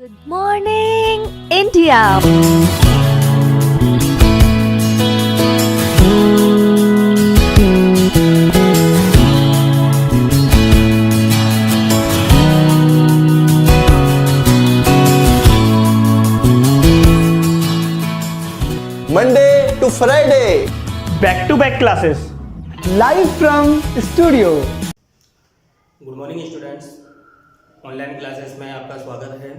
Good morning, India. Monday to Friday, back-to-back classes. Live from studio. Good morning students, online classes में आपका स्वागत है।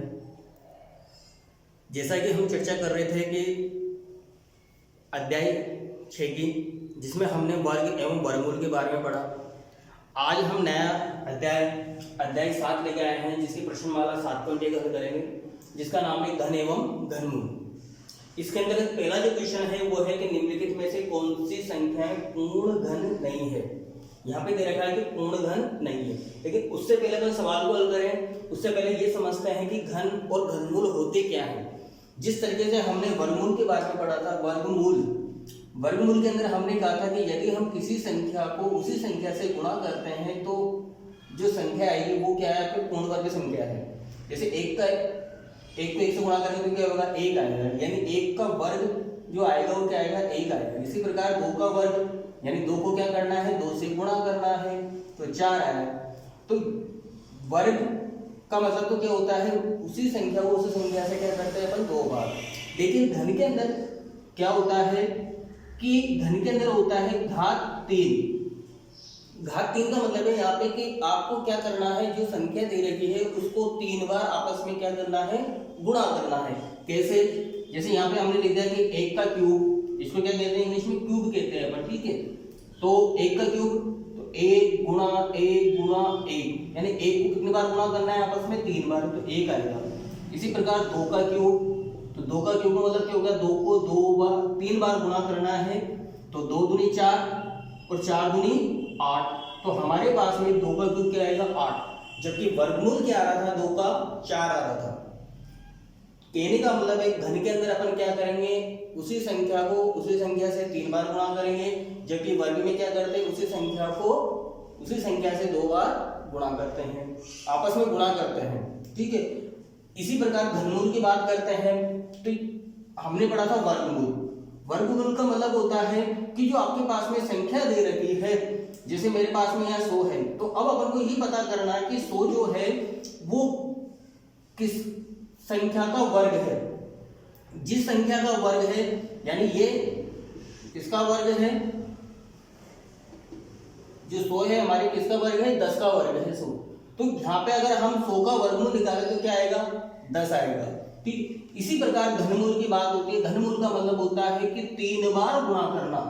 जैसा कि हम चर्चा कर रहे थे कि अध्याय 6 की, जिसमें हमने वर्ग एवं वर्गमूल के बारे में पढ़ा। आज हम नया अध्याय 7 लेके आए हैं, जिसकी प्रश्नमाला 7.1 हल करेंगे, जिसका नाम है घन एवं घनमूल। इसके अंदर पहला जो क्वेश्चन है वो है कि निम्नलिखित में से कौन सी संख्याएं पूर्ण घन नहीं है। यहाँ पे दे रखा है कि पूर्ण घन नहीं है, लेकिन उससे पहले अगर सवाल को हल करें उससे पहले ये समझते हैं कि घन और घनमूल होते क्या हैं। जिस तरीके से हमने वर्गमूल के बारे में पढ़ा था, वर्गमूल के अंदर हमने कहा था कि यदि हम किसी संख्या को उसी संख्या से गुणा करते हैं तो जो संख्या आएगी वो क्या है, आपकी पूर्ण वर्ग संख्या है। जैसे एक को एक से गुणा करेंगे तो क्या होगा, एक आएगा, यानी एक का वर्ग जो आएगा वो क्या आएगा, एक आएगा। इसी प्रकार दो का वर्ग, यानी दो को क्या करना है, दो से गुणा करना है तो 4 आएगा। तो वर्ग का मतलब तो क्या होता है, उसी संख्या को उसी संख्या से क्या करते हैं अपन, 2 बार। लेकिन धन के अंदर क्या होता है कि धन के अंदर होता है घात 3। घात 3 का मतलब है यहाँ पे कि आपको क्या करना है, जो संख्या दे रखी है उसको 3 बार आपस में क्या करना है, गुणा करना है। कैसे, जैसे यहाँ पे हमने लिख दिया कि 1 का क्यूब, इसको क्या कहते हैं, इंग्लिश में क्यूब कहते हैं अपन, ठीक है। तो 1 का क्यूब तो 1 गुणा 1 गुणा 1, यानी 1 को कितनी बार गुणा करना है आपस में, 3 बार, तो 1 आएगा। इसी प्रकार 2 का क्यूब, तो 2 का क्यूब का मतलब क्या होगा, 2 को 3 बार गुणा करना है, तो 2 दूनी 4 और 4 दूनी 8। तो हमारे पास में 2 का क्यूब क्या आएगा, 8, जबकि वर्गमूल क्या आ रहा था, 2 का 4 आ रहा था। कहने का मतलब है घन के अंदर अपन क्या करेंगे, उसी संख्या को उसी संख्या से 3 बार गुणा करेंगे, जबकि वर्ग में क्या करते हैं, उसी संख्या को उसी संख्या से 2 बार गुणा करते हैं, आपस में गुणा करते हैं, ठीक है। इसी प्रकार घनमूल की बात करते हैं तो हमने पढ़ा था वर्गमूल का मतलब होता है कि जो आपके पास में संख्या दे रखी है, जैसे मेरे पास में यहाँ 100 है, तो अब अपन को ये पता करना है कि 100 जो है वो किस संख्या का वर्ग है। जिस संख्या का वर्ग है, यानी ये किसका वर्ग है, जो 100 है हमारे किसका वर्ग है, 10 का वर्ग है 100। तो यहाँ पे अगर हम 100 का वर्गमूल निकालें तो क्या आएगा, 10 आएगा, ठीक। इसी प्रकार घनमूल की बात होती है। घनमूल का मतलब होता है कि 3 बार गुणा करना,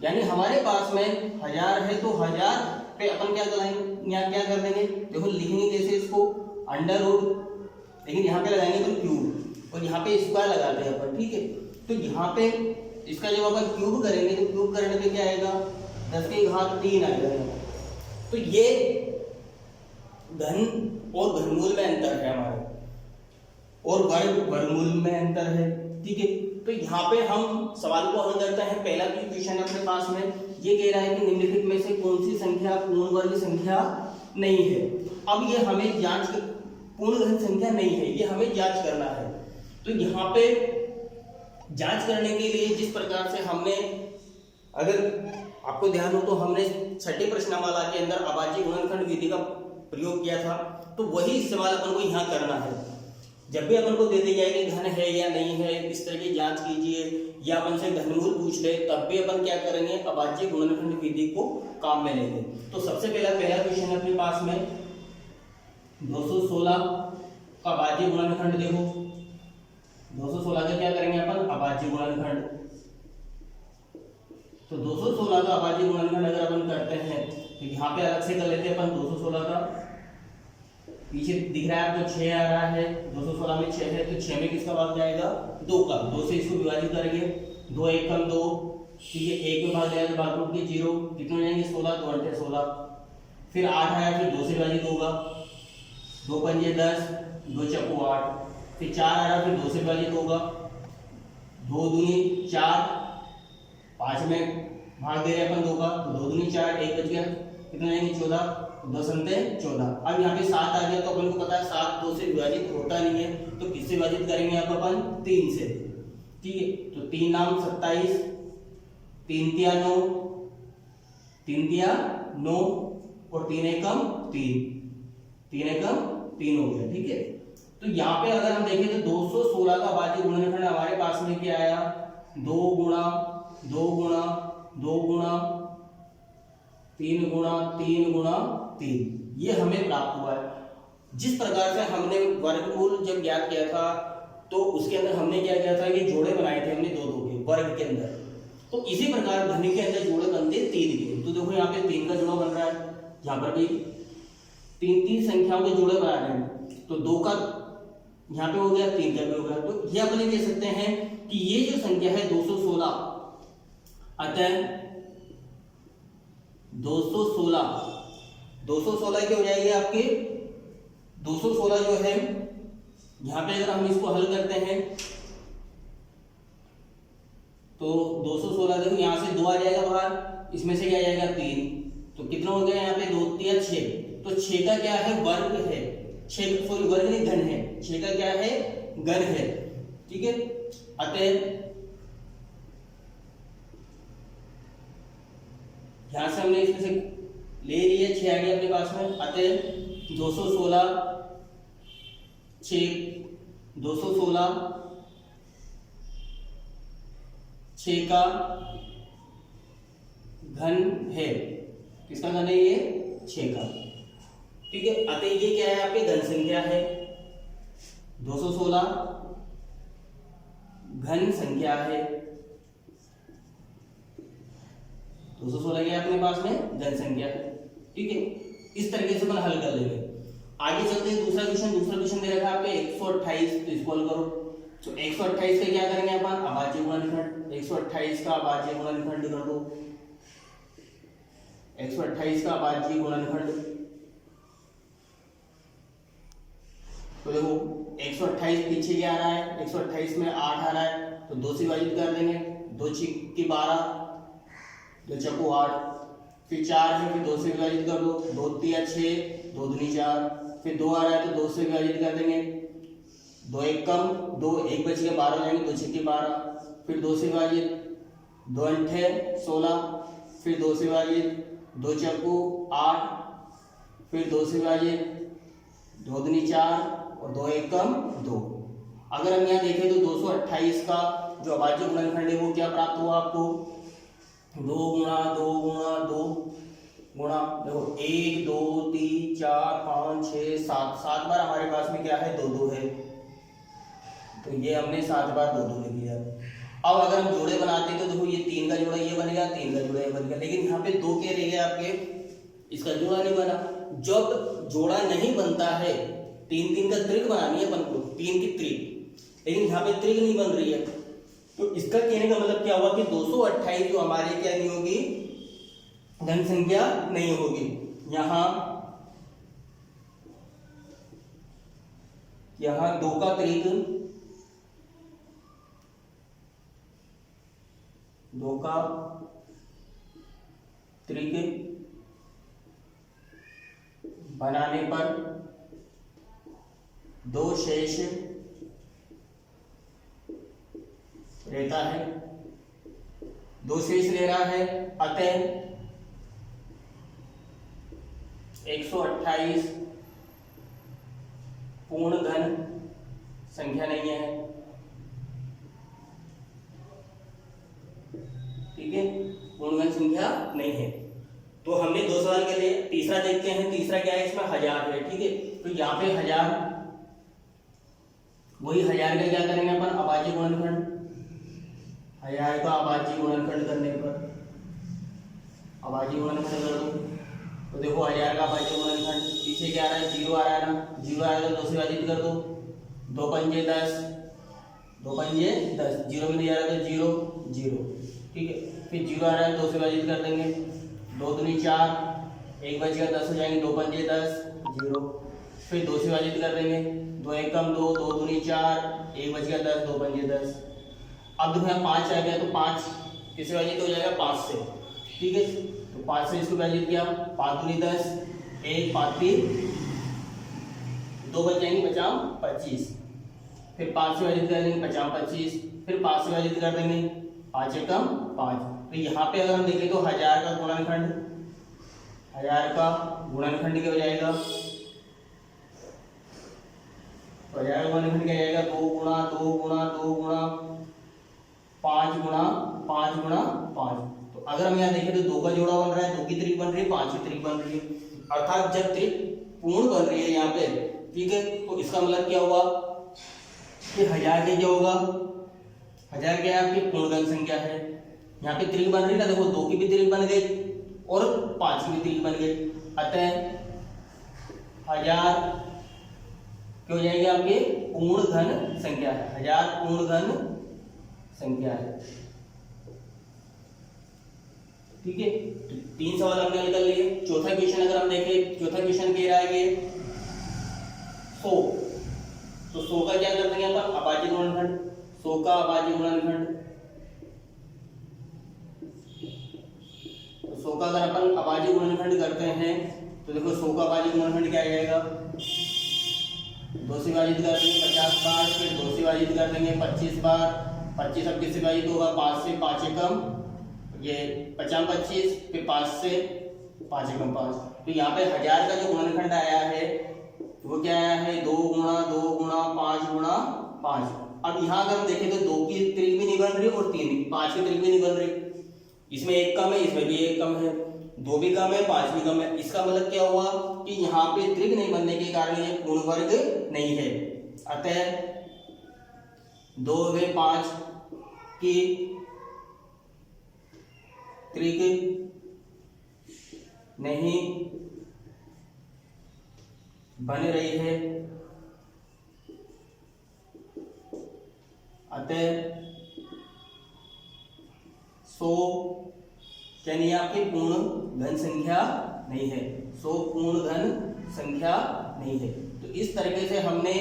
यानी हमारे पास में 1000 है तो 1000 पे अपन क्या करेंगे, यहाँ क्या कर देंगे, देखो लिखेंगे कैसे इसको, अंडर रूट, लेकिन यहाँ पे लगाएंगे तो क्यूब, और यहाँ पे स्क्वायर लगाते हैं अपन, ठीक है। तो यहाँ पे इसका जब अपन क्यूब करेंगे तो क्यूब करने पे क्या आएगा, 10 की घात 3 आएगा। तो ये घन और घनमूल में अंतर है हमारे, और वर्गमूल में अंतर है, ठीक है। तो यहाँ पे हम सवाल को हल करते हैं। पहला जो क्वेश्चन है अपने पास में, ये कह रहा है कि निम्नलिखित में से कौन सी संख्या पूर्ण वर्ग संख्या नहीं है। अब ये हमें जांच, पूर्ण घन संख्या नहीं है, ये हमें जांच करना है। तो यहाँ पे जांच करने के लिए जिस प्रकार से हमने, अगर आपको ध्यान हो तो हमने छठी प्रश्नमाला के अंदर अभाज्य गुणनखंड विधि का प्रयोग किया था, तो वही सवाल अपन को यहाँ करना है। जब भी अपन को दे दी जाए कि घन है या नहीं है, इस तरह की जांच कीजिए, या अपन से घनमूल पूछ ले, तब भी अपन क्या करेंगे, अभाज्य गुणनखंड विधि को काम में लेंगे। तो सबसे पहला क्वेश्चन है अपने पास में 216 का अभाज्य गुणनखंड। देखो 216 का क्या करेंगे अपन, अभाज्य गुणनखंड। तो 216 का अभाज्य गुणनखंड अगर अपन करते हैं तो यहाँ पे अलग से कर लेते हैं अपन 216 का। पीछे दिख रहा है आपको 6 आ रहा है, 216 में 6 है, तो 6 में किसका भाग जाएगा, 2 का। 2 से इसको विभाजित करेंगे, 2 1 कम 2, ठीक है, 1 में भाग जाएगा, भाग टूट के 0, कितने हो जाएंगे, 16, 2 8 16। फिर 8 आया, फिर 2 से विभाजित होगा, 2 पंजे 10, 2 चक्कू 8, फिर 4 आ रहा, फिर 2 से विभाजित होगा, 2 दूनी 4, 5 में भाग दे रहे अपन 2 का, तो 2 दूनी 4, 1 बच गया, कितने जाएंगे 14, 2 संते 14। अब यहाँ पे 7 आ गया तो अपन को पता है 7 2 से विभाजित होता नहीं है, तो किससे विभाजित करेंगे यहाँ पर अपन 3 से। ठीक है, तो 3 नाम 27, 3 तिया 9, 3 तिया 9 और 3 एकम 3, 3 एकम 3 हो गया। ठीक है, तो यहाँ पे अगर हम देखें तो 216 का अभाज्य गुणनखंड हमारे पास में क्या आया, 2 गुणा 2 गुणा 2 गुणा 3 गुणा 3 गुणा 3, ये हमें प्राप्त हुआ है। जिस प्रकार से हमने वर्गमूल जब ज्ञात किया था तो उसके अंदर हमने क्या किया था कि जोड़े बनाए थे हमने 2 2 के वर्ग के अंदर, तो इसी प्रकार घन के अंदर जोड़े बनते 3 के। तो देखो यहाँ पे 3 का जोड़ा बन रहा है, यहाँ पर भी 3 संख्याओं के जोड़े बना रहे हैं, तो 2 का यहाँ पे हो गया, 3 का भी हो गया। तो ये अपन कह सकते हैं कि ये जो संख्या है 216, अतः 216 क्या हो जाएगी आपके 216 जो है यहाँ पे अगर हम इसको हल करते हैं तो 216 देखो यहाँ से 2 आ जाएगा बाहर, इसमें से क्या आ जाएगा 3, तो कितना हो गया यहाँ पे 2 3 6, तो 6 का क्या है वर्ग है, 6 सॉरी वर्ग नहीं घन है, 6 का क्या है घन है। ठीक है, अतः यहां से हमने इसमें से ले लिया 6 आ गया अपने पास में, अतः 216 6 का घन है, किसका घन है ये 6 का। ठीक है, अतः ये क्या है आपकी घन संख्या है, 216 घन संख्या है, 216 क्या अपने पास में घन संख्या है। ठीक है, इस तरीके से अपन हल कर लेंगे। आगे चलते हैं दूसरा क्वेश्चन दे रखा है आपके 128, तो इसको हल करो। तो 128 का क्या करेंगे अपन अभाज्य गुणनखंड, 128 का अभाज्य गुणनखंड कर दो, 128 का अभाज्य गुणनखंड। तो देखो 128 पीछे क्या आ रहा है, 128 में 8 आ रहा है, तो 2 से विभाजित कर देंगे, 2 6 12, 2 चौको 8, फिर 4 है, फिर 2 से विभाजित कर दो, 2 3 6, 2 दूनी 4, फिर 2 आ रहा है तो 2 से विभाजित कर देंगे, 2 1 कम 2, 1 बच गया 12 हो जाएंगे, 2 6 12, फिर 2 से विभाजित, 2 8 16, फिर 2 से विभाजित, 2 चौको 8, फिर 2 से विभाजित, 2 दूनी 4 और 2 1 कम 2। अगर हम यहाँ देखें तो 228 का जो अभाज्य गुणनखंड है वो क्या प्राप्त हुआ आपको, 2 गुणा 2 गुणा 2 गुणा देखो 1 2 3 4 5 6 7, 7 बार हमारे पास में क्या है 2 2 है, तो ये हमने 7 बार 2 2 लिख लिया। अब अगर हम जोड़े बनाते तो देखो ये 3 का जोड़ा ये बनेगा, 3 का जोड़ा ये बनेगा, लेकिन यहाँ पे 2 के रह गए आपके, इसका जोड़ा नहीं बना। जब जोड़ा नहीं बनता है 3 3 का त्रिक बनानी है अपन को, 3 की त्रिक, लेकिन यहाँ पे त्रिक नहीं बन रही है, तो इसका कहने का मतलब क्या हुआ कि 228 जो हमारे क्या नहीं होगी धन संख्या नहीं होगी। यहां 2 का त्रिक, 2 का त्रिक बनाने पर 2 शेष रहता है, 2 शेष ले रहा है, अतः 128 पूर्ण घन संख्या नहीं है। ठीक है, पूर्ण घन संख्या नहीं है। तो हमने 2 सवाल के लिए तीसरा देखते हैं, तीसरा क्या है इसमें 1000 है। ठीक है, तो यहाँ पे 1000, वही 1000 का क्या करेंगे अपन अभाज्य गुणनखंड, 1000 का अभाज्य गुणनखंड करने पर अभाज्य गुणनखंड कर दो, तो देखो 1000 का अभाज्य गुणनखंड, पीछे क्या आ रहा है 0 आ रहा है ना, 0 आ रहा है तो 2 से विभाजित कर दो, 2 पंजे 10, 2 पंजे 10, 0 भी नहीं आ रहा है तो 0 0। ठीक है, फिर 0 आ रहा है 2 से विभाजित कर देंगे, 2 दूनी 4, 1 बच गया 10 हो जाएंगे, 2 पंजे 10 0, फिर 2 से विभाजित कर देंगे, 2 1 कम 2, 2 दूनी 4, 1 बच गया 10, 2 पंजे 10। अब देखो यहाँ 5 आ गया तो 5 किससे विभाजित हो जाएगा 5 से। ठीक है, तो 5 से इसको विभाजित किया, 5 दूनी 10, 1 5 3 2 बच जाएंगे 50 25, फिर 5 से विभाजित कर देंगे 50 25, फिर 5 से विभाजित कर देंगे 5 एकम 5। तो यहाँ पे अगर हम देखें तो 1000 का गुणनखंड, 1000 का गुणनखंड क्या हो जाएगा, तो 1000 का गुणनखंड क्या जाएगा 2 गुणा 2 गुणा 2 गुणा 5 गुणा 5 गुणा 5। तो अगर हम यहाँ देखें तो 2 का जोड़ा बन रहा है, 2 की त्रिक बन रही है, 5 की त्रिक बन रही है, अर्थात जब त्रिक पूर्ण बन रही है यहाँ पे, ठीक है, तो इसका मतलब क्या हुआ कि 1000 के क्या होगा, 1000 क्या है आपकी पूर्णगण संख्या है। यहाँ पे त्रिक बन रही है ना, देखो 2 की भी त्रिक बन गई और 5 की भी त्रिक बन गई, अतः 1000 क्या हो जाएगी आपकी पूर्ण घन संख्या है, 1000 पूर्ण घन संख्या है। ठीक है, 3 सवाल हमने हल कर लिए। चौथा क्वेश्चन अगर हम देखें, चौथा क्वेश्चन कह रहा है ये 100, तो 100 का क्या कर देंगे अपन अभाज्य गुणनखंड, 100 का अभाज्य गुणनखंड, तो 100 का अगर अपन अभाज्य गुणनखंड करते हैं तो देखो 100 का अभाज्य गुणनखंड क्या आ जाएगा, 2 से विभाजित कर देंगे 50 बार, फिर 2 से विभाजित कर देंगे 25 बार, 25 अब किससे विभाजित होगा 5 से, 5 एकम ये 50 25, फिर 5 से 5 एकम 5। तो यहाँ पे 1000 का जो गुणनखंड आया है वो क्या आया है 2 गुणा 2 गुणा 5 गुणा 5। अब यहाँ अगर हम देखें तो 2 की त्रिक भी नहीं बन रही और 5 की त्रिक भी नहीं बन रही, इसमें 1 कम है, इसमें भी 1 कम है, 2 भी कम है 5 भी कम है। इसका मतलब क्या हुआ कि यहाँ पे त्रिक नहीं बनने के कारण ये पूर्ण वर्ग नहीं है, अतः 2 व 5 की त्रिक नहीं बन रही है, अतः 100 यानी आपकी पूर्ण घन संख्या नहीं है, 100 पूर्ण घन संख्या नहीं है। तो इस तरीके से हमने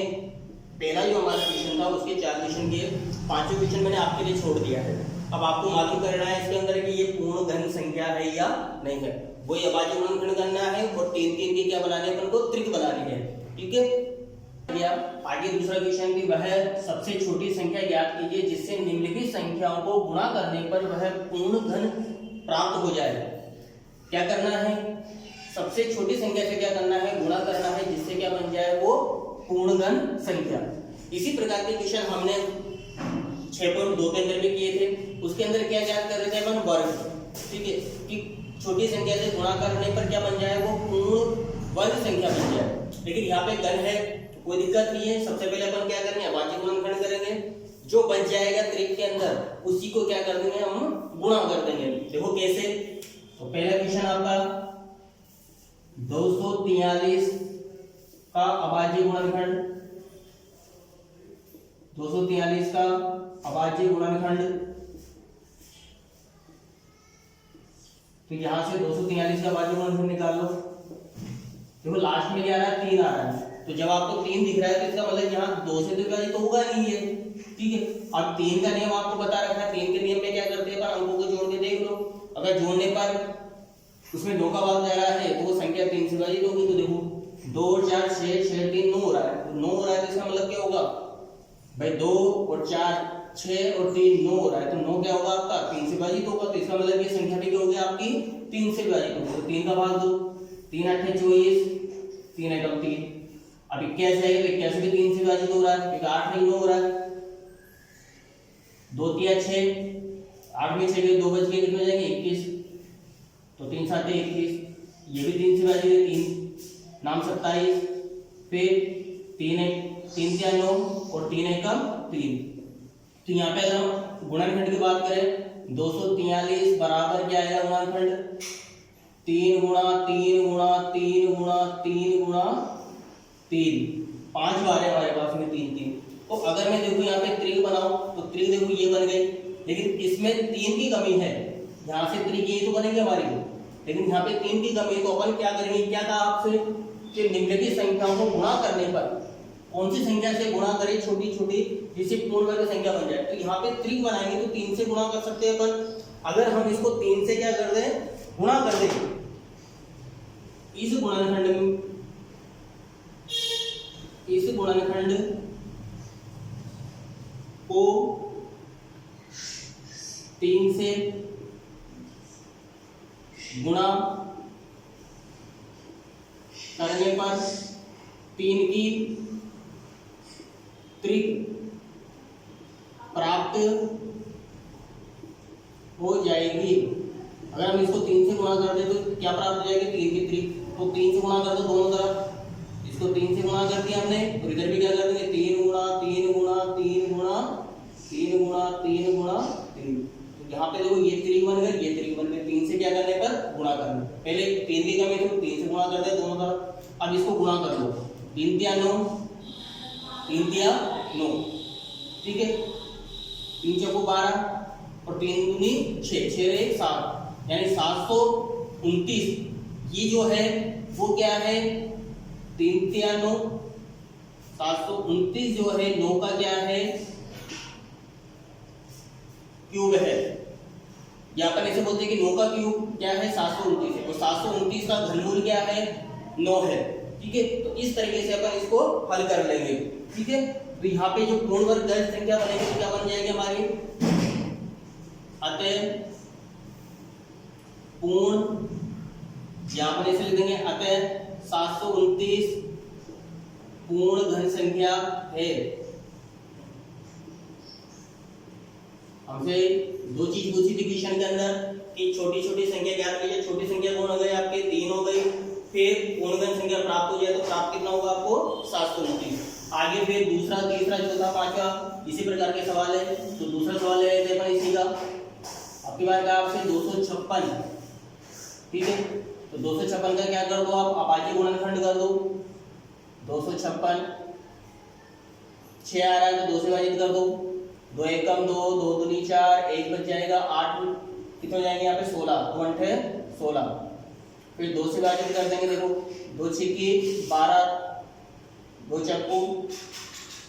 पहला जो हमारा क्वेश्चन था उसके 4 क्वेश्चन किए, 5वें क्वेश्चन मैंने आपके लिए छोड़ दिया है। अब आपको मालूम करना है इसके अंदर कि ये पूर्ण घन संख्या है या नहीं है, वही अभाज्य गुणनखंड करना है और 3 3 के क्या बनाने हैं अपन को त्रिक बनानी है। ठीक है, आगे दूसरा क्वेश्चन भी वह सबसे छोटी संख्या ज्ञात कीजिए जिससे निम्नलिखित संख्याओं को गुणा करने पर वह पूर्ण घन प्राप्त हो जाए। क्या करना है, सबसे छोटी संख्या से क्या करना है, गुणा करना है जिससे क्या बन जाए वो पूर्ण घन संख्या। इसी प्रकार के क्वेश्चन हमने 6.2 के अंदर भी किए थे, उसके अंदर क्या ज्ञात कर रहे थे अपन वर्ग। ठीक है, कि छोटी संख्या से गुणा करने पर क्या बन जाए वो पूर्ण वर्ग संख्या बन जाए, लेकिन यहाँ पे घन है कोई दिक्कत नहीं है। सबसे पहले अपन क्या करेंगे अभाज्य गुणनखंड करेंगे, जो बच जाएगा त्रिक के अंदर उसी को क्या कर देंगे हम गुणा कर देंगे। देखो कैसे, तो पहला क्वेश्चन आपका 243 का अभाज्य गुणनखंड, 243 का अभाज्य गुणनखंड, तो यहां से 243 का अभाज्य गुणनखंड निकाल लो। देखो लास्ट में क्या आ रहा है 3 आ रहा है, तो जब आपको 3 दिख रहा है तो इसका मतलब यहाँ 2 से तो विभाजित होगा नहीं है। ठीक है, अब 3 का नियम आपको बता रखा है, 3 के नियम में क्या करते हैं पर अंकों को जोड़ के देख लो, अगर जोड़ने पर उसमें 2 का भाग जा रहा है तो वो संख्या 3 से विभाजित होगी। तो देखो 2 और 4 6 6 3 9 हो रहा है, तो 9 हो रहा है तो इसका मतलब क्या होगा भाई 2 और 4 6 और 3 9 हो रहा है, तो 9 क्या होगा आपका 3 से विभाजित होगा, तो इसका मतलब ये संख्या भी क्या होगी आपकी 3 से विभाजित होगी। तो 3 का भाग दो, 3 8 24, 3 एकम 3, अब 81 है, 81 भी 3 से विभाजित हो रहा है, 8 नहीं 9 हो रहा है, 2 3 6, 8 में 6 2 बच गए, कितने हो जाएंगे 21, तो 3 7 21, ये भी 3 से विभाजित है, 3 नाम 27, फिर 3 3 3 9 और 3 एकम 3। तो यहाँ पे अगर हम गुणनखंड की बात करें 243 बराबर क्या आएगा गुणनखंड 3 गुणा 3 गुणा 3 गुणा 3 गुणा 3, 5 बार है हमारे पास में 3 3। तो अगर मैं देखूं यहाँ पे त्रिक बनाऊं तो त्रिक देखो ये बन गई, लेकिन इसमें 3 की कमी है, यहाँ से त्रिक ये तो बनेंगे हमारी, लेकिन यहाँ पे 3 की कमी है। तो अपन क्या करेंगे, क्या कहा आपसे कि निम्नलिखित संख्याओं को गुणा करने पर कौन सी संख्या से गुणा करें छोटी छोटी जिससे पूर्ण वर्ग संख्या बन जाए। तो यहाँ पे त्रिक बनाएंगे तो 3 से गुणा कर सकते हैं अपन। अगर हम इसको 3 से क्या कर दें गुणा कर दें इस गुणनखंड को 3 से गुणा करने पर 3 की त्रिक प्राप्त हो जाएगी। अगर हम इसको 3 से गुणा कर दे तो क्या प्राप्त हो जाएगी? 3 की त्रिक। तो 3 से गुणा कर दो दोनों तरफ। इसको 3 से गुणा कर दिया हमने, और इधर भी क्या कर देंगे? 3 गुणा 3 गुणा 3 गुणा 3 गुणा 3 गुणा 3। तो यहाँ पे देखो ये त्रिक बन गए, ये त्रिक बन गए। 3 से क्या करने पर? गुणा करना। पहले 3 की कमी थी, 3 से गुणा कर दे दोनों तरफ। अब इसको गुणा कर दो। 3 तिया 9, 3 तिया 9, ठीक है। 3 चौको 12 और 3 दूनी 6, 6 रे 7, यानी 729। ये जो है वो क्या है? 3 तिया 9, 729 जो है 9 का क्या है? क्यूब है। या अपन ऐसे बोलते हैं कि 9 का क्यूब क्या है? 729 है। और 729 का घनमूल क्या है? 9 है, ठीक है। तो इस तरीके से अपन इसको हल कर लेंगे, ठीक है। तो यहाँ पे जो पूर्ण वर्ग गैर संख्या बनेगी तो क्या बन जाएगी हमारी? अतः पूर्ण, यहाँ पर ऐसे लिख देंगे, अतः 729 पूर्ण घन संख्या है। हमसे दो चीज पूछी थी क्वेश्चन के अंदर कि छोटी छोटी संख्या ज्ञात कीजिए। छोटी संख्या कौन हो गई आपके? 3 हो गई। फिर पूर्ण घन संख्या प्राप्त हो जाए तो प्राप्त कितना होगा आपको? 729। आगे फिर दूसरा, तीसरा, चौथा, पांचवा इसी प्रकार के सवाल है। तो दूसरा सवाल ले लेते हैं इसी का। आपकी बात का आपसे 256, ठीक है। तो 256 का क्या कर दो आप? अभाज्य गुणनखंड कर दो। 256 6 आ रहा है तो 2 से विभाजित कर दो। 2 एकम 2, 2 दूनी 4, 1 बच जाएगा 8। कितने हो जाएंगे यहाँ पे? 16, 2 अंठे 16। फिर 2 से विभाजित कर देंगे। देखो 2 छिक्की 12, 2 चक्कू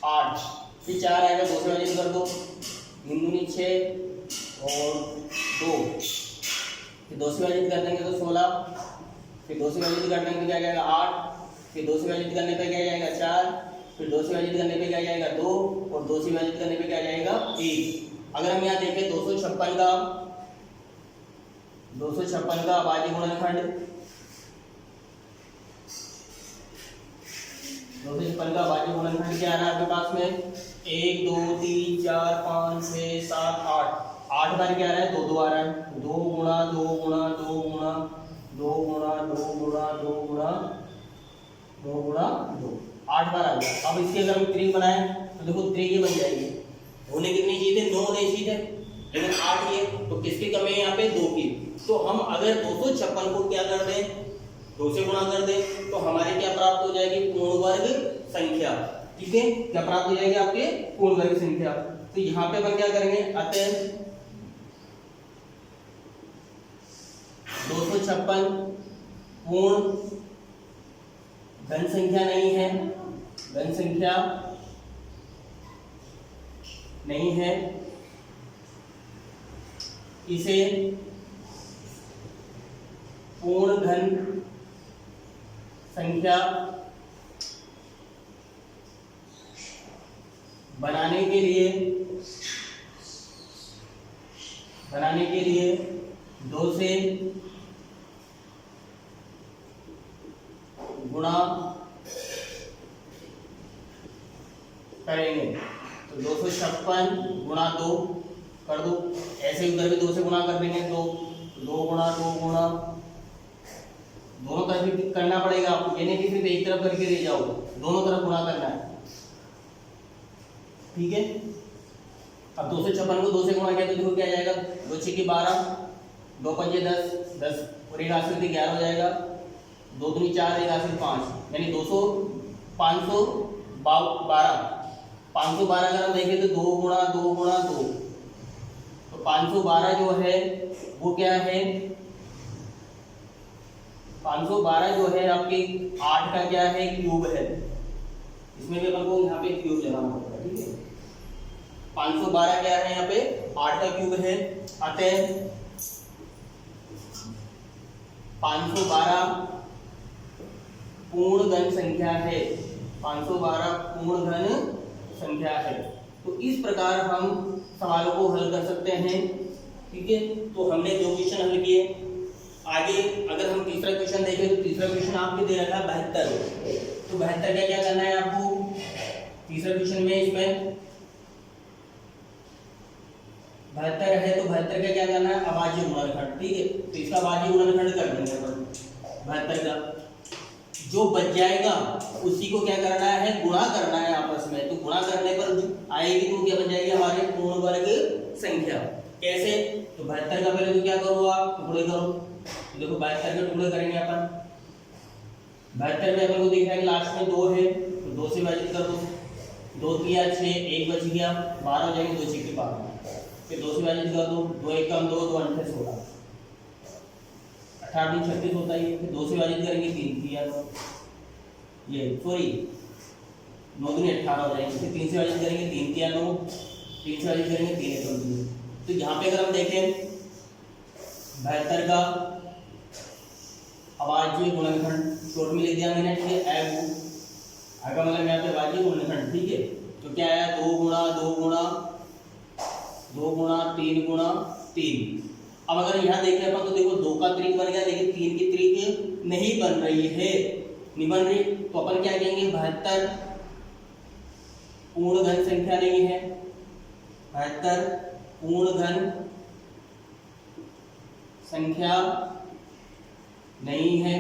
8, फिर 4 आएगा, 2 से विभाजित कर दो। 3 दूनी 6 और 2, फिर 2 से विभाजित कर देंगे तो 16, फिर 2 से विभाजित कर देंगे क्या जाएगा? 8, फिर 2 से विभाजित करने पे क्या जाएगा? 4, फिर 2 से विभाजित करने पे क्या जाएगा? 2, और 2 से विभाजित करने पे क्या जाएगा? 1। अगर हम यहाँ देखें 256 का अभाज्य गुणनखंड, 256 का अभाज्य गुणनखंड क्या आ रहा है आपके पास में? 1 2 3 4 5 6 7 8। 8 बार क्या आ रहा है? 2 2 आ रहा है। 2 गुणा 2 गुणा 2 गुणा 2 गुणा 2 गुणा 2 गुणा 2 गुणा 2, 8 बार आ गया। अब इसकी अगर हम त्रिक बनाएं तो देखो त्रिक ये बन जाएगी। होने कितनी चीज है? 9 होने चाहिए, लेकिन 8 ये। तो किसकी कमी है यहाँ पे? 2 की। तो हम अगर 256 को क्या कर दें? 2 से गुणा कर दें तो हमारे क्या प्राप्त हो जाएगी? पूर्ण वर्ग संख्या, ठीक है। क्या प्राप्त हो जाएगी? आपके पूर्ण वर्ग संख्या। तो यहाँ पे अपन क्या करेंगे? अतः 256 पूर्ण घन संख्या नहीं है, घन संख्या नहीं है। इसे पूर्ण घन संख्या बनाने के लिए 2 से गुणा करेंगे। तो 256 गुणा 2 कर दो। ऐसे उधर भी 2 से गुणा कर देंगे। 2 गुणा 2 गुणा, दोनों तरफ भी करना पड़ेगा आपको, यानी कि सिर्फ एक तरफ करके रह जाओ, दोनों तरफ गुणा करना है, ठीक है। अब 256 को 2 से गुणा किया तो देखो क्या जाएगा? 2 छिक्की 12, 2 पंजे 10, 10 और 1 आश्रित 11 हो जाएगा। 2 दूनी 4, 1 आश्रित 5, यानी 512। 512 अगर हम देखें तो 2 गुणा 2 गुणा 2, तो 512 जो है वो क्या है? 512 जो है आपके 8 का क्या है? क्यूब है। इसमें भी अपन को यहाँ पे क्यूब लगाना होगा, ठीक है। 512 क्या है? यहाँ पे 8 का क्यूब है। अतः 512 पूर्ण घन संख्या है, 512 पूर्ण घन संख्या है। तो इस प्रकार हम सवालों को हल कर सकते हैं। ठीक है, तो हमने दो क्वेश्चन हल किए। आगे अगर हम तीसरा क्वेश्चन देखें तो तीसरा क्वेश्चन आपको दे रखा है 72। तो 72 का क्या करना है आपको? तीसरा क्वेश्चन में इसमें 72 है तो 72 का क्या करना है? अभाज्य गुणनखंड। ठीक है, तो इसका अभाज्य गुणनखंड कर देंगे अपन 72 का। जो बच जाएगा उसी को क्या करना है? गुणा करना है आपस में। तो गुणा करने पर आएगी तो क्या बन जाएगी? हमारे पूर्ण वर्ग संख्या। कैसे? तो 72 का पहले तो क्या करो आप? टुकड़े करो। तो देखो 72 के टुकड़े करेंगे अपन। 72 में अपन को दिख रहा है कि लास्ट में 2 है, तो 2 से विभाजित कर दो। 2 किया 6, 1 बच गया, 12 हो जाएंगे, 2 6 के 12। फिर 2 से विभाजित कर दो, 2 1 कम 2, 2 8 16, 18 दिन 36 होता है। फिर 2 से विभाजित करेंगे, 3 किया 9, ये सॉरी 9 दूनी 18 हो जाएंगे। फिर 3 से विभाजित करेंगे, 3 किया 9, 3 से विभाजित करेंगे, 3 1 2। तो यहाँ पे अगर हम देखें 72 का अभाज्य गुणनखंड शॉर्ट में लिख दिया मैंने। ठीक है, आगे मतलब यहाँ पे अभाज्य गुणनखंड। ठीक है, तो क्या आया? 2 गुणा 2 गुणा 2 गुणा 3 गुणा 3। अब अगर यहाँ देखें अपन तो देखो 2 का त्रिक बन गया, लेकिन 3 की त्रिक नहीं बन रही है, नहीं बन रही। तो अपन क्या कहेंगे? 72 पूर्ण घन संख्या नहीं है, 72 पूर्ण घन संख्या नहीं है।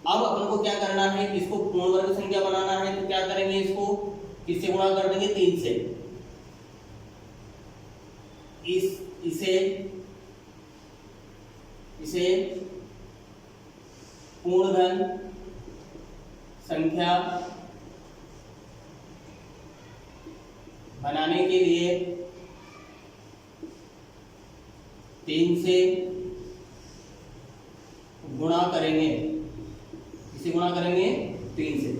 अब अपन को क्या करना है? इसको पूर्ण वर्ग संख्या बनाना है। तो क्या करेंगे? इसको किससे गुणा कर देंगे? 3 से। इसे पूर्ण घन संख्या बनाने के लिए 3 से गुणा करेंगे। किससे गुणा करेंगे? 3 से।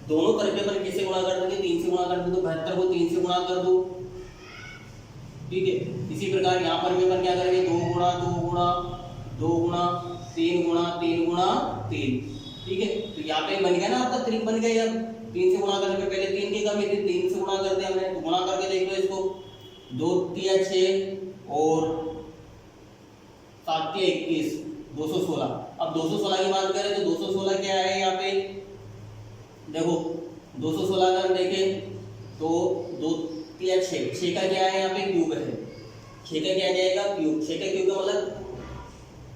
दोनों तरीके पर किससे गुणा कर देंगे? 3 से गुणा कर दो। तो 72 को 3 से गुणा कर दो। ठीक है, इसी प्रकार यहाँ पर भी अपन क्या करेंगे? 2 गुणा 2 गुणा 2 गुणा 3 गुणा 3 गुणा 3। ठीक है, तो यहाँ पे बन गया ना आपका त्रिक बन गया। 3 से गुणा करने पे पहले 3 की कमी थी, 3 से गुणा कर दिया हमने। तो गुणा करके देख लो इसको, 2 तिया 6 और 7 तिया 21, 216। अब 216 की बात करें तो 216 क्या है यहाँ पे? देखो 216 अगर हम देखें तो 2 तिया 6, 6 का क्या है यहाँ पे? क्यूब है। 6 का क्या जाएगा? क्यूब। 6 का क्यूब का मतलब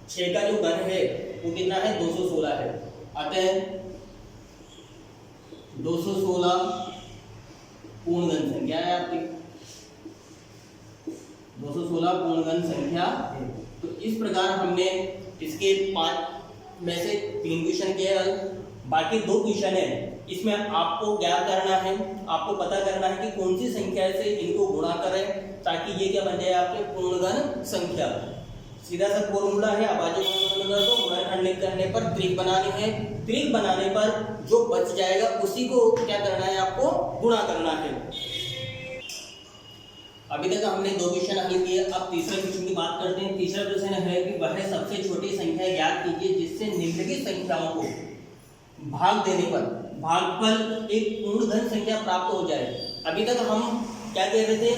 6 का जो घन है वो कितना है? 216 है। अतः 216 पूर्ण घन संख्या है आपकी। 216 पूर्ण घन संख्या है। तो इस प्रकार हमने इसके 5 में से 3 क्वेश्चन किए हल। बाकी 2 क्वेश्चन है, इसमें आपको ज्ञात करना है, आपको पता करना है कि कौन सी संख्या से इनको गुणा करें ताकि ये क्या बन जाए? आपके पूर्ण घन संख्या। सीधा सा फॉर्मूला है, अभाज्य गुणनखंड को गुणनखंड करने पर त्रिक बनानी है। त्रिक बनाने पर जो बच जाएगा उसी को क्या करना है? आपको गुणा करना है। अभी तक हमने 2 क्वेश्चन हल किए। अब तीसरे क्वेश्चन की बात करते हैं। तीसरा क्वेश्चन है कि वह सबसे छोटी संख्या ज्ञात कीजिए जिससे निम्नलिखित संख्याओं को भाग देने पर भागफल एक पूर्ण घन संख्या प्राप्त हो जाए। अभी तक हम क्या कह रहे थे?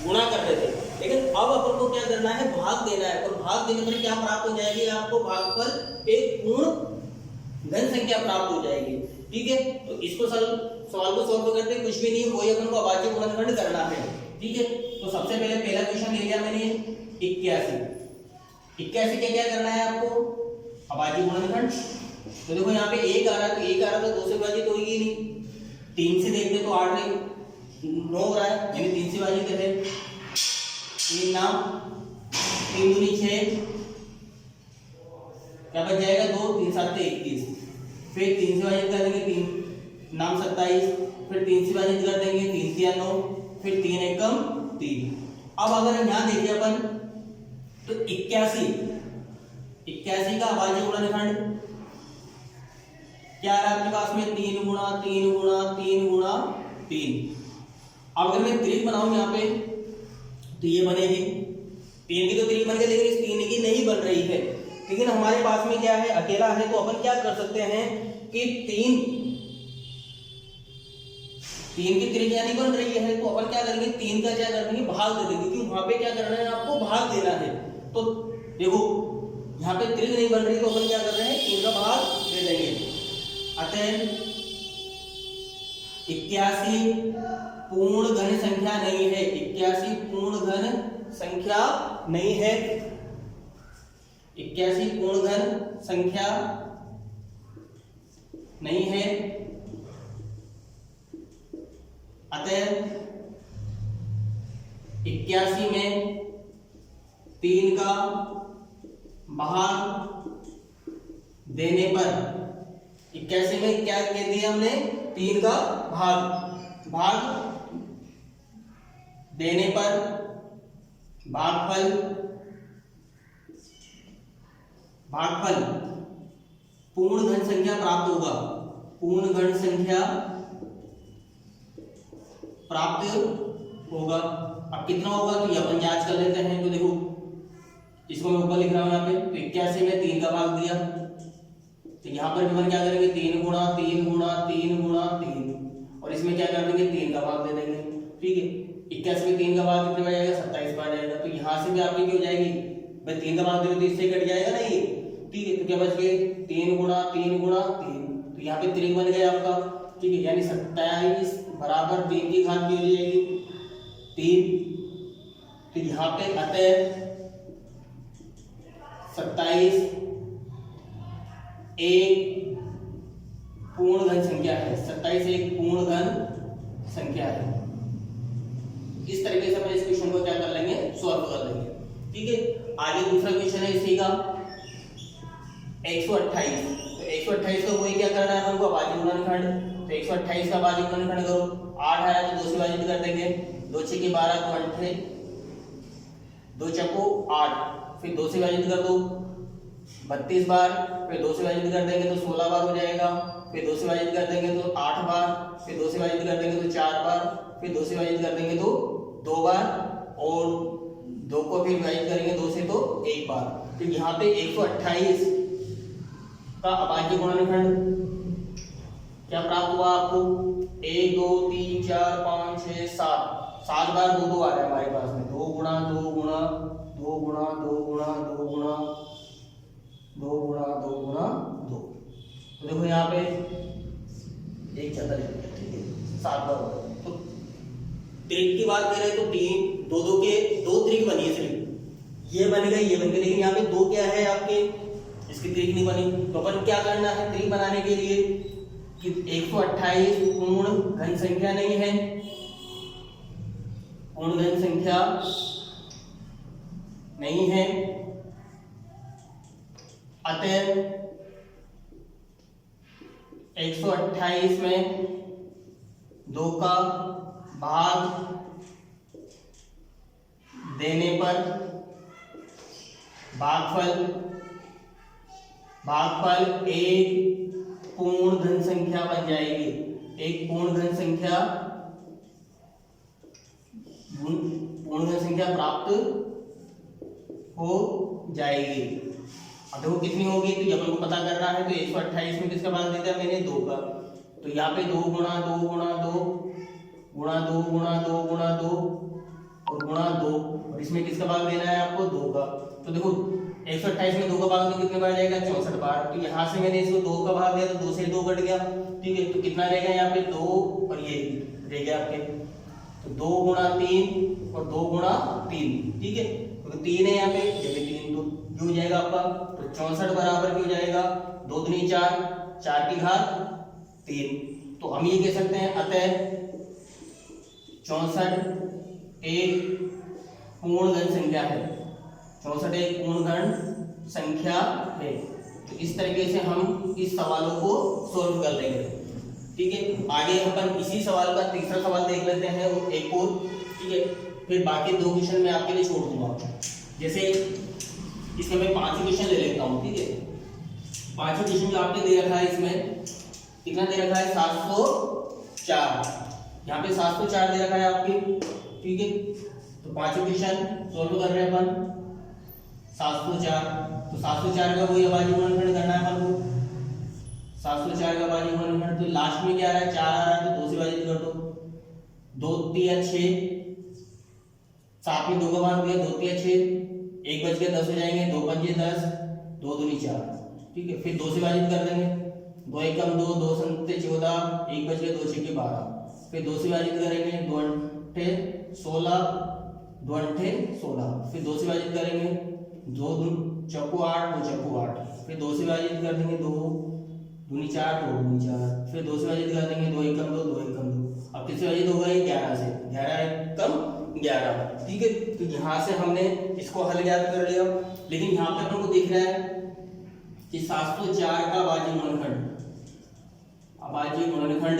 गुणा कर रहे थे, लेकिन अब अपन को क्या करना है? भाग देना है। और भाग देने पर क्या प्राप्त हो जाएगी? आपको भागफल एक पूर्ण घन संख्या प्राप्त हो जाएगी। ठीक है, तो इसको सवाल को सॉल्व करते कुछ भी नहीं, वही अपन को अभाज्य गुणनखंड करना है। ठीक है, तो सबसे पहले पहला क्वेश्चन ले लिया मैंने 81 के क्या करना है आपको? अभाज्य गुणनखंड। तो देखो यहाँ पे 1 आ रहा है, तो 1 आ रहा है तो 2 से विभाजित होगी नहीं। 3 से देखते तो 8 नहीं, 9 हो रहा है, यानी 3 से विभाजित है। 3 नाम 3 दूनी 6, क्या बच जाएगा? 2 3 7 21। फिर 3 से विभाजित कर देंगे, 3 नाम 27। फिर 3 से विभाजित कर देंगे, 3 तिया 9, फिर 3 एकम 3। अब अगर यहाँ देखिए अपन तो 81 का अभाज्य गुणनखंड क्या आ रहा है आपके पास में? 3 गुणा 3 गुणा 3 गुणा 3। अब अगर मैं त्रिक बनाऊं यहाँ पे तो ये बनेगी। 3 की तो त्रिक बन गई, लेकिन इस 3 की नहीं बन रही है। लेकिन हमारे पास में क्या है, अकेला है, तो अपन क्या कर सकते हैं कि तीन की त्रिज्या नहीं बन रही है, तो अपन क्या करेंगे, 3 का क्या कर देंगे, भाग दे देंगे, क्योंकि वहां पे क्या करना है, आपको भाग देना है। तो देखो यहाँ पे त्रिज्या नहीं बन रही, तो अपन क्या कर रहे हैं, 3 का भाग दे देंगे। अतः 81 पूर्ण घन संख्या नहीं है, 81 पूर्ण घन संख्या नहीं है, 81 पूर्ण घन संख्या नहीं है। अतः 81 में 3 का भाग देने पर, 81 में क्या कह दिया हमने, 3 का भाग देने पर भागफल पूर्ण घन संख्या प्राप्त होगा, पूर्ण घन संख्या प्राप्त होगा। अब कितना होगा तो ये अपन जांच कर लेते हैं। तो देखो इसको मैं ऊपर लिख रहा हूं यहाँ पे, तो 81 में 3 का भाग दिया, तो यहाँ पर भी अपन क्या करेंगे, 3 गुणा 3 गुणा 3 गुणा 3, और इसमें क्या कर देंगे, 3 का भाग दे देंगे। ठीक है, 81 में 3 का भाग कितने बार जाएगा, 27 बार जाएगा। तो यहाँ से भी आपकी क्या हो जाएगी, भाई 3 का भाग दे तो इससे कट जाएगा ना ये। ठीक है, तो क्या बच गए, 3 गुणा 3 गुणा 3, तो यहाँ पे 3 बन गया आपका। ठीक है, यानी 27 बराबर 3 की घात की हो जाएगी 3। तो यहाँ पे अतः 27 एक पूर्ण घन संख्या है, 27 एक पूर्ण घन संख्या है। इस तरीके से हम इस क्वेश्चन को क्या कर लेंगे, सॉल्व कर लेंगे। ठीक है, आगे दूसरा क्वेश्चन है इसी का 128। तो 128 का कोई क्या करना है हमको, अभाज्य गुणनखंड। तो 128 का अभाज्य गुणनखंड करो, 8 आया तो 2 से विभाजित कर देंगे, 2 6 के 12 तो 8, 2 चक्को 8, फिर 2 से विभाजित कर दो 32 बार, फिर 2 से विभाजित कर देंगे तो 16 बार हो जाएगा, फिर 2 से विभाजित कर देंगे तो 8 बार, फिर 2 से विभाजित कर देंगे तो 4 बार, फिर 2 से विभाजित कर देंगे तो 2 बार, और 2 को फिर विभाजित करेंगे 2 से तो 1 बार। तो यहाँ पे 128 का अभाज्य गुणनखंड क्या प्राप्त हुआ आपको, 1 2 3 4 5 6 7 बार 2 2 आ रहा है हमारे पास में, 2 गुणा 2 गुणा 2 गुणा 2 गुणा 2 गुणा 2 गुणा 2 गुणा 2। तो देखो यहाँ पे एक चतर है, ठीक है, 7 बार होगा। तो त्रिक की बात करें तो 3 2 2 के 2 त्रिक बनी है, सिर्फ ये बन गए ये बन गए, लेकिन यहाँ पे 2 क्या है आपके, इसकी त्रिक नहीं बनी। तो अपन क्या करना है त्रिक बनाने के लिए कि 128 पूर्ण घन संख्या नहीं है, पूर्ण घन संख्या नहीं है, अतः 128 में 2 का भाग देने पर भागफल एक पूर्ण घन संख्या बन जाएगी, एक पूर्ण घन संख्या प्राप्त हो जाएगी। अब देखो कितनी होगी, तो अपन को पता करना है। तो 128 में किसका भाग दे दिया मैंने, 2 का। तो यहाँ पे 2 गुणा 2 गुणा 2 गुणा 2 गुणा 2 गुणा 2 और गुणा 2, और इसमें किसका भाग देना है आपको, 2 का। तो देखो 128 में 2 का भाग तो कितने बार जाएगा, 64 बार। तो यहाँ से मैंने इसको 2 का भाग दिया तो 2 से 2 कट गया। ठीक है, तो कितना रहेगा यहाँ पे, 2 और ये रह गया आपके, तो 2 गुणा 3 और 2 गुणा 3। ठीक है, तो 3 है यहाँ पे, ये भी 3, तो ये हो जाएगा आपका। तो 64 बराबर क्या हो जाएगा, 2 दूनी 4, 4 की घात 3। तो हम ये कह सकते हैं अतः 64 एक पूर्ण घन संख्या है, 64 एक पूर्ण घन संख्या है। तो इस तरीके से हम इस सवालों को सॉल्व कर लेंगे। ठीक है, आगे अपन इसी सवाल का तीसरा सवाल देख लेते हैं एक और। ठीक है, फिर बाकी 2 क्वेश्चन मैं आपके लिए छोड़ दूंगा। जैसे इसमें मैं 5 क्वेश्चन ले लेता हूँ। ठीक है, 5 क्वेश्चन जो आपने दे रखा है, इसमें कितना दे रखा है, 704। यहाँ पे 704 दे रखा है आपके। ठीक है, तो 5 क्वेश्चन सॉल्व कर रहे हैं अपन। 704, तो 704 का वही अभाज्य गुणनखंड करना है अपन को। 704 का अभाज्य गुणनखंड, तो लास्ट में क्या आ रहा है, 4 आ रहा है, तो 2 से विभाजित कर दो। 2 3 6, 7 में 2 का मान दिया, 2 3 6, 1 बच गया 10 हो जाएंगे, 2 5 10, 2 दूनी 4, ठीक है। फिर 2 से विभाजित कर देंगे, 2 1 कम 2, 2 7 14, 1 बच गया 2 6 12, फिर 2 से विभाजित करेंगे, 2 8 16, 2 8 16, फिर 2 से विभाजित करेंगे, 2 चौको 8, 2 चौको 8, फिर 2 से विभाजित कर देंगे, 2 दूनी 4, 2 दूनी 4, फिर 2 से विभाजित कर देंगे, 2 1 कम 2, 2 1 कम 2, अब किससे विभाजित होगा, ये 11 से, 11 1 कम 11, ठीक है। तो यहाँ से हमने इसको हल ज्ञात कर लिया, लेकिन यहाँ पे अपन को दिख रहा है कि 704 का अभाज्य गुणनखंड, अभाज्य गुणनखंड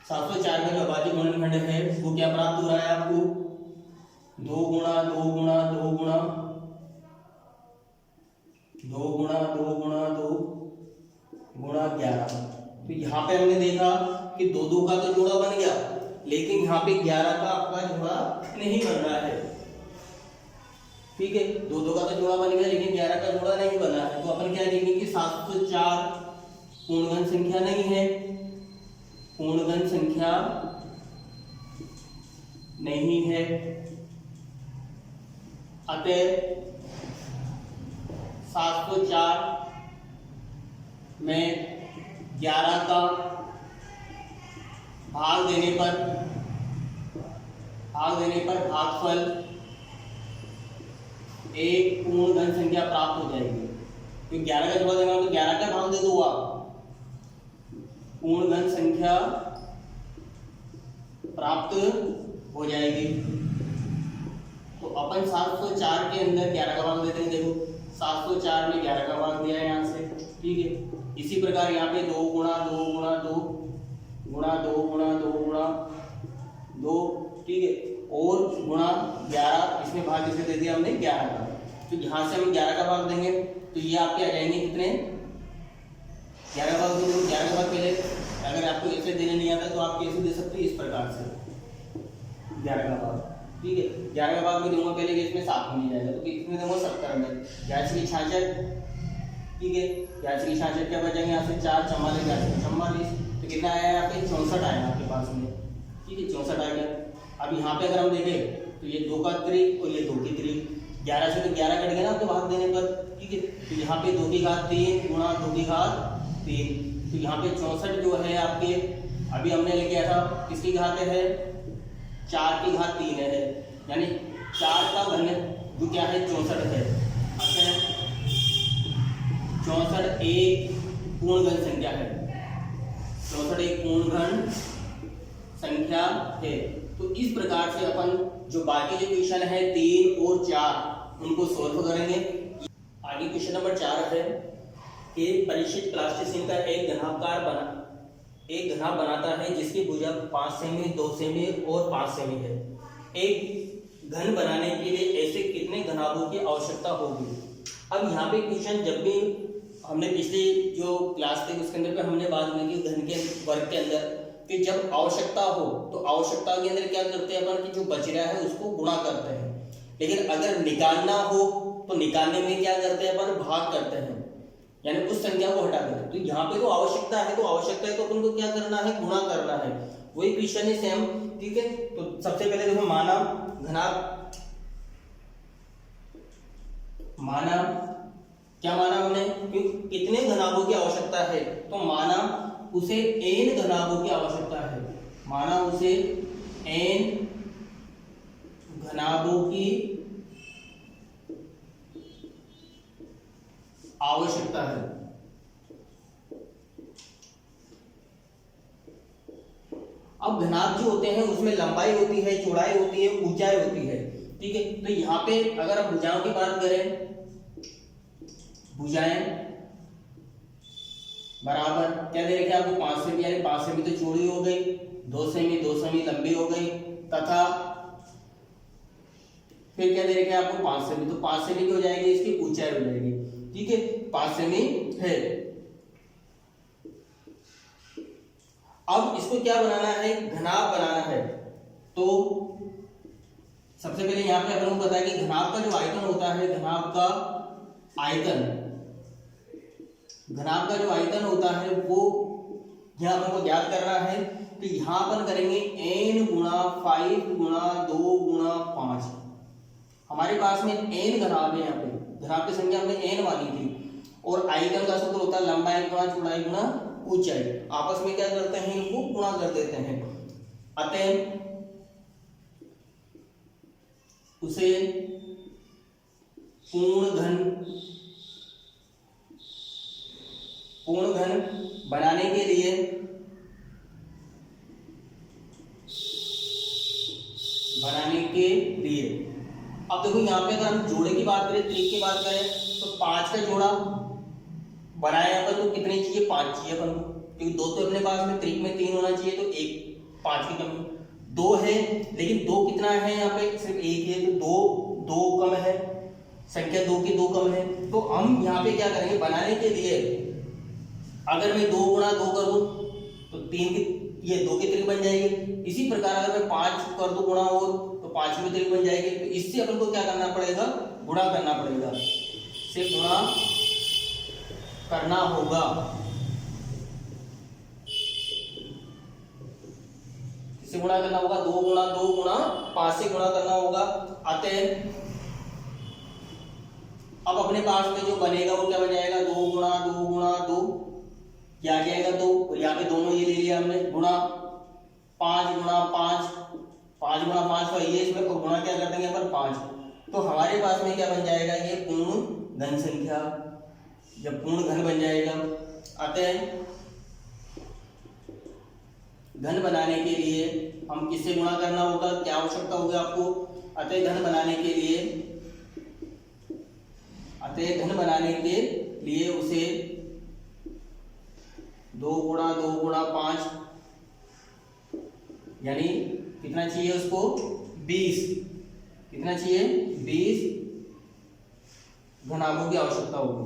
704 का जो अभाज्य गुणनखंड है वो क्या प्राप्त हो रहा है आपको, 2 गुणा 2 गुणा 2 गुणा 2 गुणा 2 गुणा 2 गुणा 11। तो यहाँ पे हमने देखा कि 2 2 का तो जोड़ा बन गया, लेकिन यहाँ पे 11 का आपका जोड़ा नहीं बन रहा है, ठीक है। 2 2 का तो जोड़ा बन गया, लेकिन 11 का जोड़ा नहीं बना है, तो अपन क्या कहेंगे कि 704 पूर्णगण संख्या नहीं है, पूर्णगण संख्या नहीं है, अतः 704 में 11 का भाग देने पर भागफल एक पूर्णगण संख्या प्राप्त हो जाएगी। तो 11 का जोड़ा देना तो 11 का भाग दे दो आप, पूर्णगण संख्या प्राप्त हो जाएगी। तो अपन 704 के अंदर 11 का भाग देते हैं, देखो 704 में 11 का भाग दिया है यहाँ से, ठीक है। इसी प्रकार यहाँ पे 2 गुणा 2 गुणा 2 गुणा 2 गुणा 2 गुणा 2, ठीक है, और गुणा 11, इसमें भाग किससे दे दिया हमने, 11 का। तो यहाँ से हम 11 का भाग देंगे तो ये आपके आ जाएंगे कितने, 11 भाग देंगे, 11 का भाग पहले अगर आपको ऐसे देने नहीं आता तो आप कैसे दे सकते हैं, इस प्रकार से 11 का भाग, ठीक है। 11 का भाग में दूंगा पहले कि इसमें 7 में जाएगा, तो कितने दूंगा 70 में, 66, ठीक है। 66 क्या बचेंगे यहाँ से, 4 44, 44, तो कितना आया यहाँ पे, 64 आया आपके पास में, ठीक है, 64 आ गया। अब यहाँ पे अगर हम देखें तो ये 2 का त्रिक और ये 2 की त्रिक, 11 से तो 11 कट गया ना तो भाग देने पर, ठीक है। तो यहाँ पे 2 की घात 3 गुणा 2 की घात 3, तो यहाँ पे 64 जो है आपके, अभी हमने लेके आया था किसकी घात है, 4 की घात 3 है, यानी 4 का घन जो क्या है 64 है। अच्छा 64 एक पूर्णगण संख्या है, 64 एक पूर्णगण संख्या है। तो इस प्रकार से अपन जो बाकी जो क्वेश्चन है 3 और 4 उनको सोल्व करेंगे। आगे क्वेश्चन नंबर 4 है कि परिचित प्लास्टिसिन का एक घनाभ बनाता है जिसकी भुजा 5 सेमी, 2 सेमी और 5 सेमी है। एक घन बनाने के लिए ऐसे कितने घनाभों की आवश्यकता होगी। अब यहाँ पे क्वेश्चन, जब भी हमने पिछली जो क्लास थी उसके अंदर पे हमने बात की कि घन के वर्ग के अंदर कि जब आवश्यकता हो तो आवश्यकता के अंदर क्या करते हैं अपन कि जो बच रहा है उसको गुणा करते हैं, लेकिन अगर निकालना हो तो निकालने में क्या करते हैं अपन, भाग करते हैं, यानी उस संख्या को हटा देते हैं। तो यहाँ पे तो आवश्यकता है, तो आवश्यकता है तो अपन को क्या करना है, गुणा करना है। वही क्वेश्चन है सेम, ठीक है। तो सबसे पहले देखो माना घनाभ, माना क्या माना हमने कि कितने घनाभों की आवश्यकता है, तो माना उसे n घनाभों की आवश्यकता है, माना उसे n घनाभों की आवश्यकता है। अब घनाभ जो होते हैं उसमें लंबाई होती है, चौड़ाई होती है, ऊंचाई होती है, ठीक है। तो यहाँ पे अगर हम भुजाओं की बात करें, भुजाएं बराबर क्या दे रखे आपको, 5 सेमी, यानी 5 सेमी तो चौड़ी हो गई, 2 सेमी लंबी हो गई, तथा फिर क्या दे रखे आपको 5 सेमी, तो 5 सेमी की हो जाएगी इसकी ऊंचाई हो जाएगी, ठीक है, 5 सेमी है। अब इसको क्या बनाना है, घनाभ बनाना है, तो सबसे पहले यहाँ पे अपन को पता है कि घनाभ का जो आयतन होता है, घनाभ का आयतन होता है वो यहाँ अपन को ज्ञात करना है। तो यहाँ अपन करेंगे n गुणा 5 गुणा 2 गुणा 5। हमारे पास में n घनाभ है, यहाँ पे घनाभ की संख्या हमने n मानी थी, और आयतन का सूत्र होता है लंबाई गुणा चौड़ाई गुणा ऊंचाई। आपस में क्या करते हैं, इनको गुणा कर देते हैं। अतः उसे पूर्ण घन बनाने के लिए अब देखो यहाँ पे अगर हम जोड़े की बात करें, त्रिक की बात करें, तो 5 का जोड़ा बनाए अपन तो कितने चाहिए, 5 चाहिए अपन को, क्योंकि 2 तो अपने पास में त्रिक में 3 होना चाहिए, तो 5 की कमी 2 है, लेकिन 2 कितना है यहाँ पे, सिर्फ 1 है, तो 2 कम है, संख्या 2 की 2 कम है। तो हम यहाँ पे क्या करेंगे, बनाने के लिए अगर मैं 2 गुणा 2 करूँ तो 3 की ये 2 की त्रिक बन जाएगी। इसी प्रकार अगर मैं 5 कर दूं गुणा और तो 5 की त्रिक बन जाएगी। तो इससे अपन को क्या करना पड़ेगा, गुणा करना पड़ेगा, से गुणा करना होगा। इससे गुणा करना होगा, 2 गुणा 5 से गुणा करना होगा। अतः अब अपने पास में जो बनेगा वो क्या बन जाएगा, 2 गुणा 2 क्या आ जाएगा, 2, यहाँ पे दोनों ये ले लिया हमने, गुणा 5 गुणा 5 तो ये इसमें गुणा क्या कर देंगे अपन 5। तो हमारे पास में क्या बन जाएगा, ये पूर्ण घन संख्या, जब पूर्ण घन बन जाएगा। अतः घन बनाने के लिए हम किससे गुणा करना होगा, क्या आवश्यकता होगी आपको, अतः घन बनाने के लिए उसे 2 गुणा 5 यानी कितना चाहिए उसको, 20, कितना चाहिए, 20 घनाभों की आवश्यकता होगी।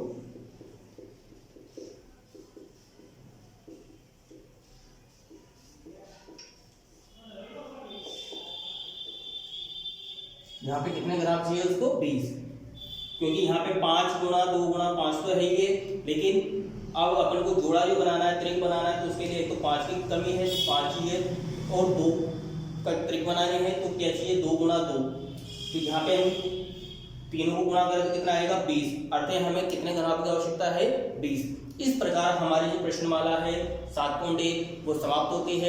यहाँ पे कितने घनाभ चाहिए उसको, 20, क्योंकि यहाँ पे 5 गुणा 2 गुणा 5 तो है ही है, लेकिन अब अपन को जोड़ा जो बनाना है, त्रिक बनाना है, तो उसके लिए तो 5 की कमी है, तो 5 चाहिए, और 2 का त्रिक बनाने हैं तो क्या चाहिए, 2 गुणा 2। तो यहाँ पे हम तीनों को गुणा करके कितना आएगा, 20। अर्थात हमें कितने घनाभ की आवश्यकता है, 20। इस प्रकार हमारी जो प्रश्नमाला है 7.1 वो समाप्त होती है।